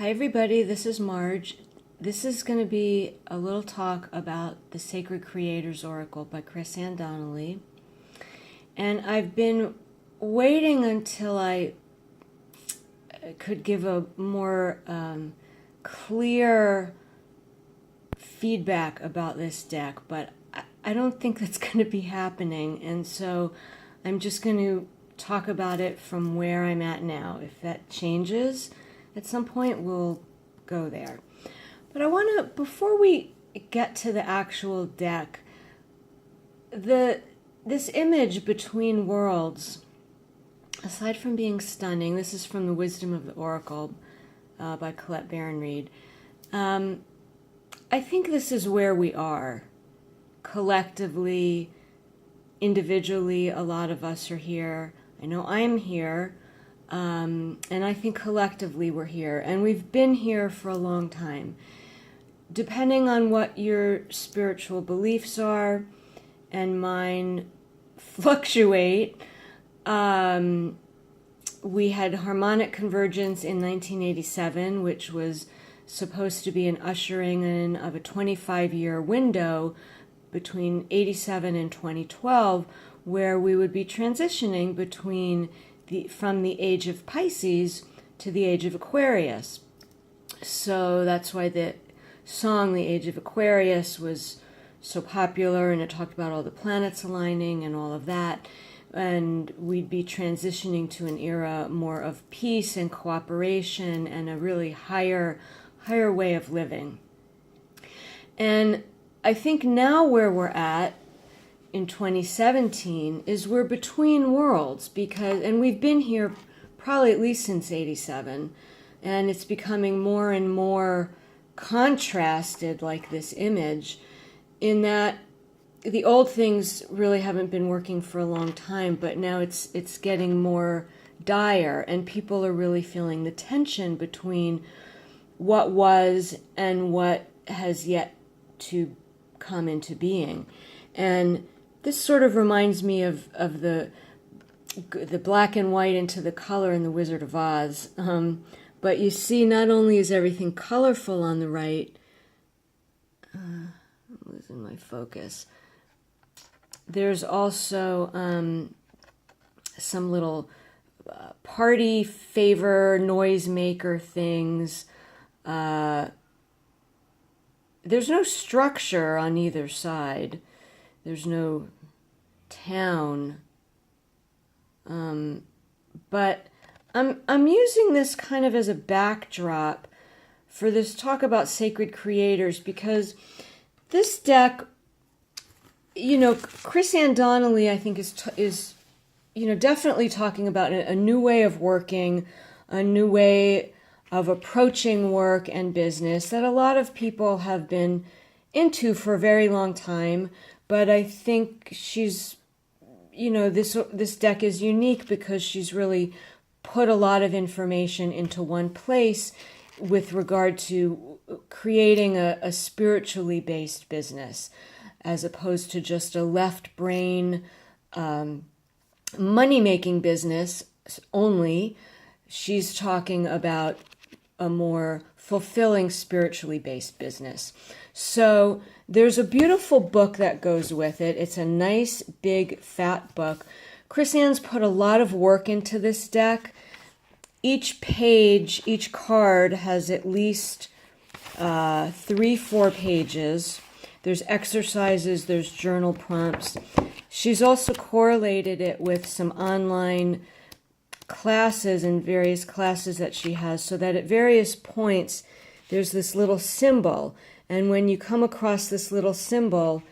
Hi everybody, this is Marge. This is going to be a little talk about the Sacred Creators Oracle by Chris-Anne Donnelly. And I've been waiting until I could give a more clear feedback about this deck, but I don't think that's going to be happening. And so I'm just going to talk about it from where I'm at now. If that changes, at some point we'll go there. But I want to, before we get to the actual deck, this image between worlds, aside from being stunning, this is from the Wisdom of the Oracle by Colette Baron-Reid. I think this is where we are. Collectively, individually, a lot of us are here. I know I'm here. And I think collectively we're here. And we've been here for a long time. Depending on what your spiritual beliefs are, and mine fluctuate, we had harmonic convergence in 1987, which was supposed to be an ushering in of a 25-year window between 87 and 2012, where we would be transitioning from the age of Pisces to the age of Aquarius. So that's why the song The Age of Aquarius was so popular, and it talked about all the planets aligning and all of that. And we'd be transitioning to an era more of peace and cooperation and a really higher way of living. And I think now where we're at in 2017 is we're between worlds, and we've been here probably at least since 87, and it's becoming more and more contrasted, like this image, in that the old things really haven't been working for a long time, but now it's getting more dire, and people are really feeling the tension between what was and what has yet to come into being. And this sort of reminds me of the black and white into the color in The Wizard of Oz. But you see, not only is everything colorful on the right, I'm losing my focus, there's also some little party favor, noisemaker things. There's no structure on either side. There's no town. But I'm using this kind of as a backdrop for this talk about sacred creators, because this deck, Chris-Anne Donnelly, I think, is definitely talking about a new way of working, a new way of approaching work and business that a lot of people have been into for a very long time. But I think she's, this deck is unique because she's really put a lot of information into one place with regard to creating a spiritually based business, as opposed to just a left brain money-making business only. She's talking about a more fulfilling spiritually based business. So there's a beautiful book that goes with it. It's a nice, big, fat book. Chris-Anne's put a lot of work into this deck. Each page, each card has at least 3-4 pages. There's exercises, there's journal prompts. She's also correlated it with some online classes and various classes that she has, so that at various points there's this little symbol, and when you come across this little symbol,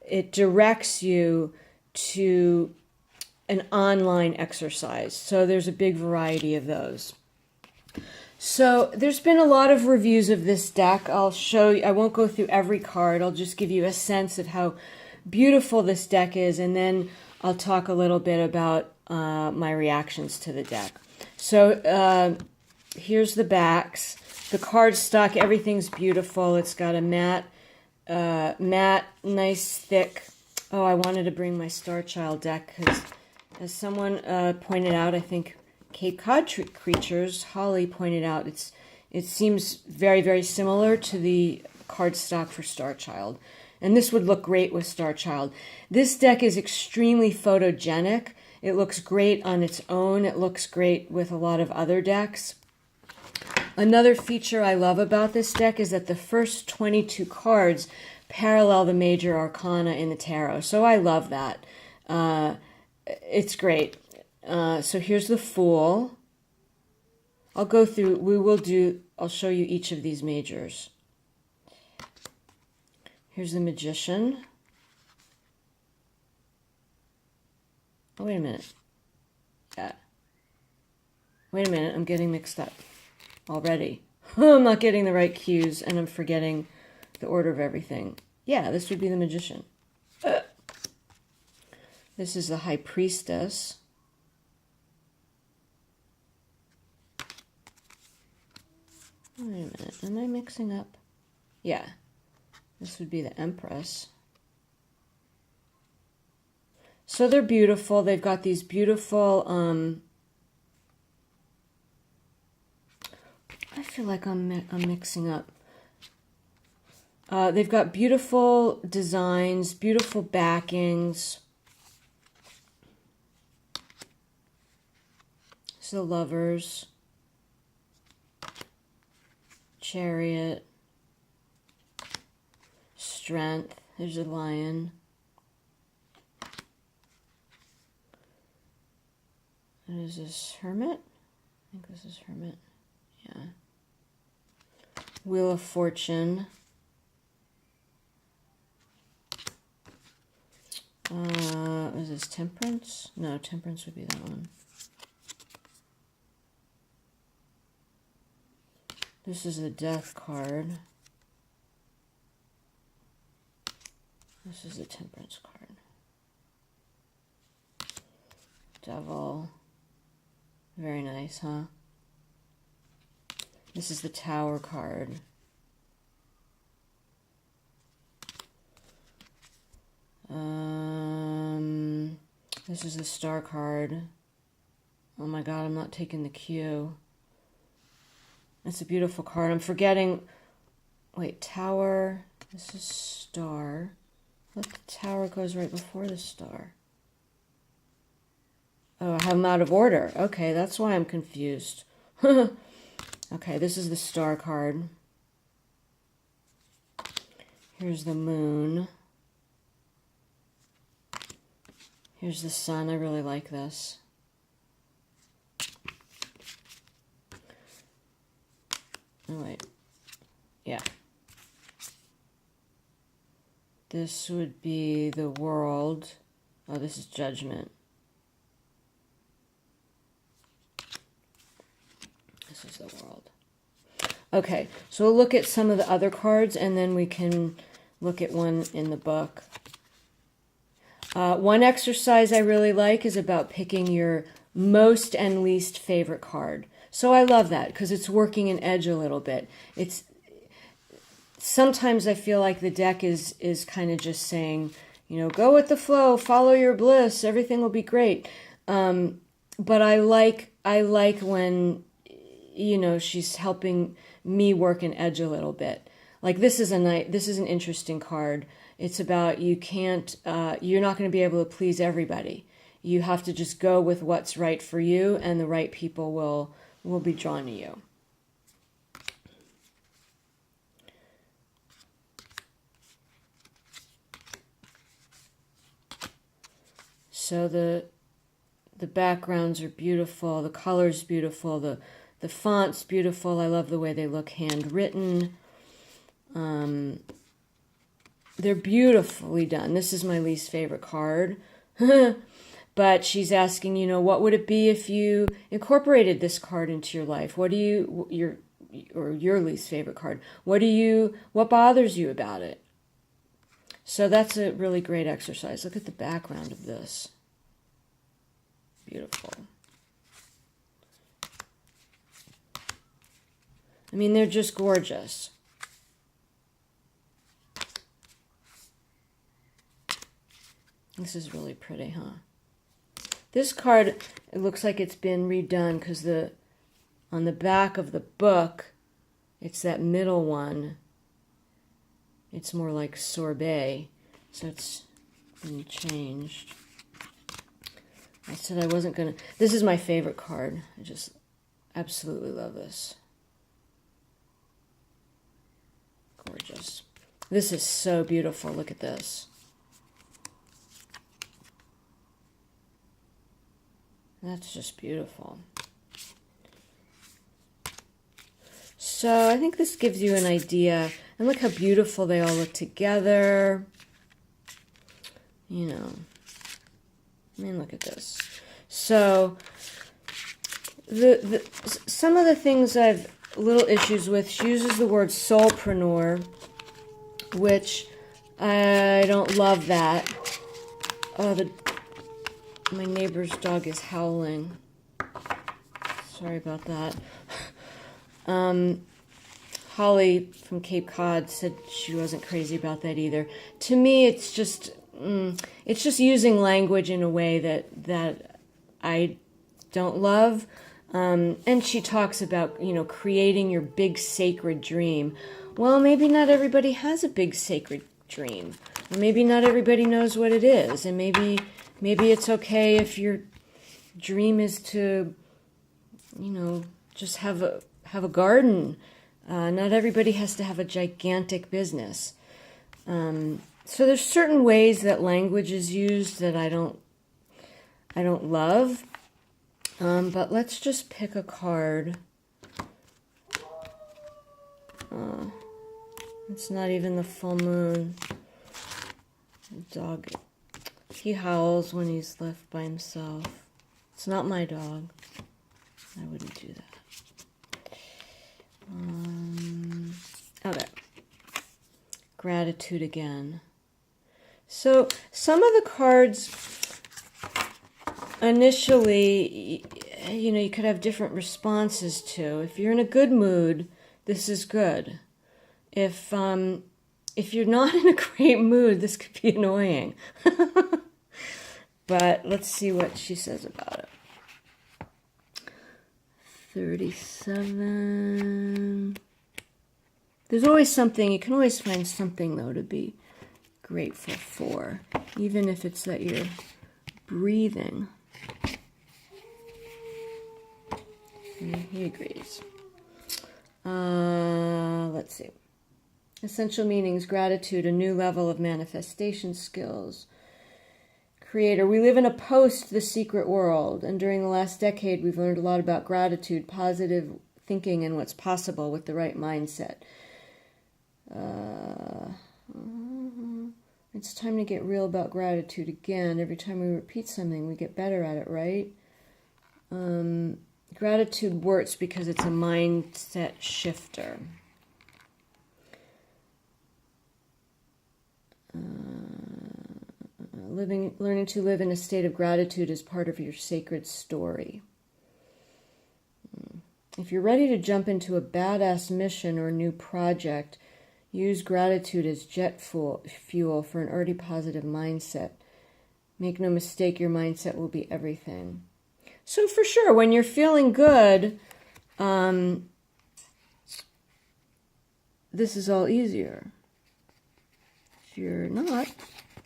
it directs you to an online exercise. So there's a big variety of those. So there's been a lot of reviews of this deck. I'll show you, I won't go through every card, I'll just give you a sense of how beautiful this deck is, and then I'll talk a little bit about my reactions to the deck. So here's the backs. The cardstock, everything's beautiful. It's got a matte, nice, thick. Oh, I wanted to bring my Star Child deck because, as someone pointed out, I think Cape Cod Creatures, Holly pointed out, It seems very, very similar to the cardstock for Star Child. And this would look great with Star Child. This deck is extremely photogenic. It looks great on its own. It looks great with a lot of other decks. Another feature I love about this deck is that the first 22 cards parallel the major arcana in the tarot. So I love that. It's great. So here's the Fool. I'll go through, I'll show you each of these majors. Here's the Magician. Oh, wait a minute. Yeah. Wait a minute, I'm getting mixed up already. I'm not getting the right cues, and I'm forgetting the order of everything. Yeah, this would be the Magician. This is the High Priestess. Wait a minute, am I mixing up? Yeah, this would be the Empress. So they're beautiful. They've got these beautiful, I feel like I'm mixing up. They've got beautiful designs, beautiful backings. So Lovers, Chariot, Strength. There's a Lion. What is this? Hermit? I think this is Hermit. Yeah. Wheel of Fortune. Is this Temperance? No, Temperance would be that one. This is the Death card. This is the Temperance card. Devil. Very nice, huh? This is the Tower card. This is the Star card. Oh my god, I'm not taking the cue. It's a beautiful card. I'm forgetting. Wait, Tower. This is Star. Look, the Tower goes right before the Star. Oh, I have them out of order. Okay, that's why I'm confused. Okay, this is the Star card. Here's the Moon. Here's the Sun. I really like this. Oh, wait. Yeah. This would be the World. Oh, this is Judgment. This is the World. Okay, so we'll look at some of the other cards, and then we can look at one in the book. One exercise I really like is about picking your most and least favorite card. So I love that because it's working an edge a little bit. It's sometimes I feel like the deck is kind of just saying, you know, go with the flow, follow your bliss, everything will be great. But I like when, you know, she's helping me work an edge a little bit. Like this is an interesting card. It's about you're not going to be able to please everybody. You have to just go with what's right for you, and the right people will be drawn to you. So the backgrounds are beautiful, the color's beautiful, the font's beautiful. I love the way they look handwritten. They're beautifully done. This is my least favorite card. But she's asking, you know, what would it be if you incorporated this card into your life? What do your least favorite card? What bothers you about it? So that's a really great exercise. Look at the background of this. Beautiful. I mean, they're just gorgeous. This is really pretty, huh? This card, it looks like it's been redone because on the back of the book, It's that middle one. It's more like sorbet. So it's been changed. I said I wasn't going to... This is my favorite card. I just absolutely love this. Gorgeous. This is so beautiful. Look at this. That's just beautiful. So I think this gives you an idea. And look how beautiful they all look together. You know. I mean, look at this. So some of the things I've little issues with, she uses the word soulpreneur, which I don't love that. Oh, my neighbor's dog is howling. Sorry about that. Holly from Cape Cod said she wasn't crazy about that either. To me, it's just using language in a way that I don't love. And she talks about, creating your big sacred dream. Well, maybe not everybody has a big sacred dream. Or maybe not everybody knows what it is. And maybe it's okay if your dream is to, just have a garden. Not everybody has to have a gigantic business. So there's certain ways that language is used that I don't love. But let's just pick a card. It's not even the full moon. The dog, he howls when he's left by himself. It's not my dog. I wouldn't do that. Okay. Gratitude again. So some of the cards initially, you could have different responses to. If you're in a good mood, this is good. If you're not in a great mood, this could be annoying. But let's see what she says about it. 37. There's always something, you can always find something, though, to be grateful for, even if it's that you're breathing. He agrees. Let's see. Essential meanings: gratitude, a new level of manifestation skills. Creator, we live in a post-The Secret world, and during the last decade we've learned a lot about gratitude, positive thinking, and what's possible with the right mindset. It's time to get real about gratitude again. Every time we repeat something, we get better at it, right? Gratitude works because it's a mindset shifter. Learning to live in a state of gratitude is part of your sacred story. If you're ready to jump into a badass mission or new project, use gratitude as jet fuel for an already positive mindset. Make no mistake, your mindset will be everything. So for sure, when you're feeling good, this is all easier. If you're not,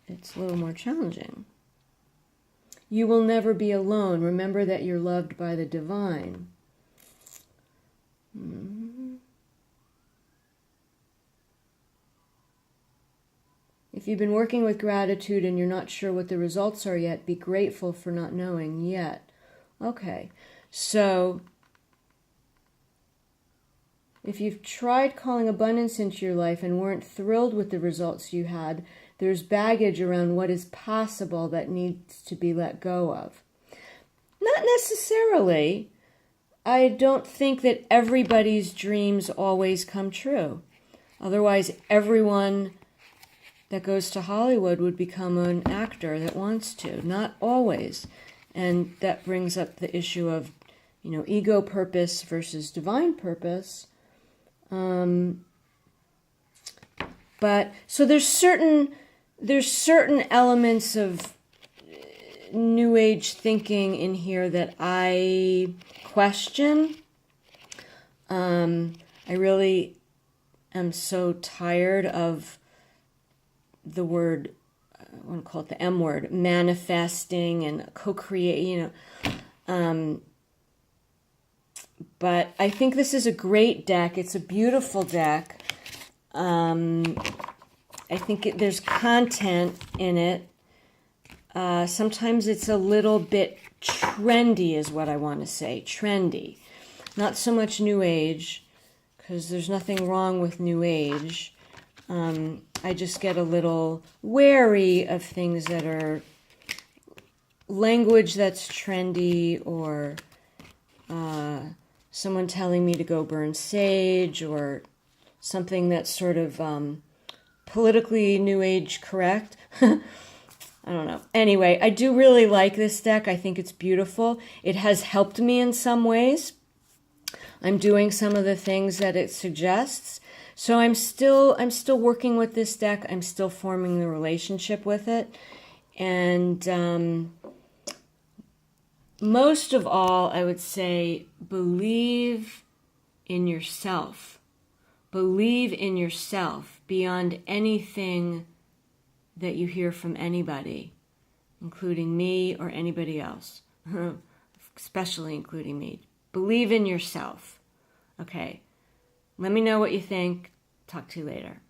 it's a little more challenging. You will never be alone. Remember that you're loved by the divine. If you've been working with gratitude and you're not sure what the results are yet, be grateful for not knowing yet. Okay, so if you've tried calling abundance into your life and weren't thrilled with the results you had, there's baggage around what is possible that needs to be let go of. Not necessarily. I don't think that everybody's dreams always come true. Otherwise, everyone that goes to Hollywood would become an actor that wants to. Not always. And that brings up the issue of, ego purpose versus divine purpose. But so there's certain elements of New Age thinking in here that I question. I I really am so tired of the word, I want to call it the M word, manifesting and co-create, but I think this is a great deck. It's a beautiful deck. I think there's content in it. Sometimes it's a little bit trendy is what I want to say. Trendy. Not so much New Age, because there's nothing wrong with New Age. I just get a little wary of things that are language that's trendy, or someone telling me to go burn sage, or something that's sort of politically New Age correct. I don't know. Anyway, I do really like this deck. I think it's beautiful. It has helped me in some ways. I'm doing some of the things that it suggests. So I'm still working with this deck. I'm still forming the relationship with it. And most of all, I would say, believe in yourself. Believe in yourself beyond anything that you hear from anybody, including me or anybody else, especially including me. Believe in yourself. Okay, let me know what you think. Talk to you later.